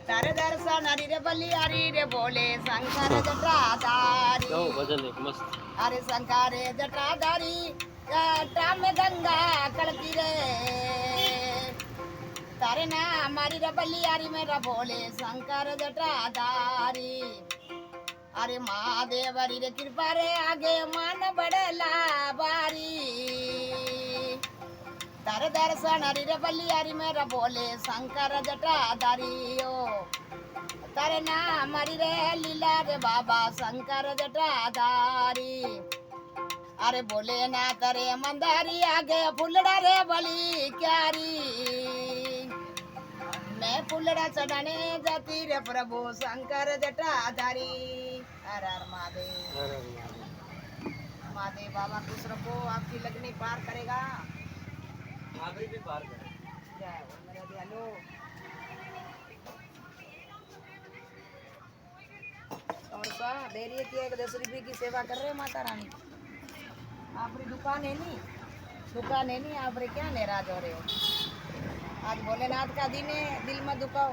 तारे दर्शन हरी रे बलियारी रे बोले शंकर जटाधारी। भजन एक मस्त। अरे शंकर जटाधारी जटा में गंगा कलकी रे। तारे ना हमारी रे बलियारी में रे बोले शंकर जटाधारी। अरे महादेव हरी रे कृपा रे आगे मान बड़ला बारी। तारे दर्शन हरी रे बलियारी में रे बोले शंकर जटाधारी ओ। तारे नाम हरी रे लीला रे बाबा शंकर जटाधारी। अरे बोले ना तरे मंदारी आगे फुलड़ा रे बली क्यारी। मैं फुलड़ा चढ़ाने जाती रे प्रभु शंकर जटाधारी। हर हर महादेव। महादेव बाबा खुश रखो, आपकी लगनी पार करेगा। आप भी पार करें। जय हो मेरा दयालु। और का डेरी की 10 रुपये की सेवा कर रहे हो माता रानी। आपकी दुकान है नहीं, दुकान है नहीं, आप रे क्या नाराज हो रहे हो। आज भोलेनाथ का दिन है, दिल में दुखाओ।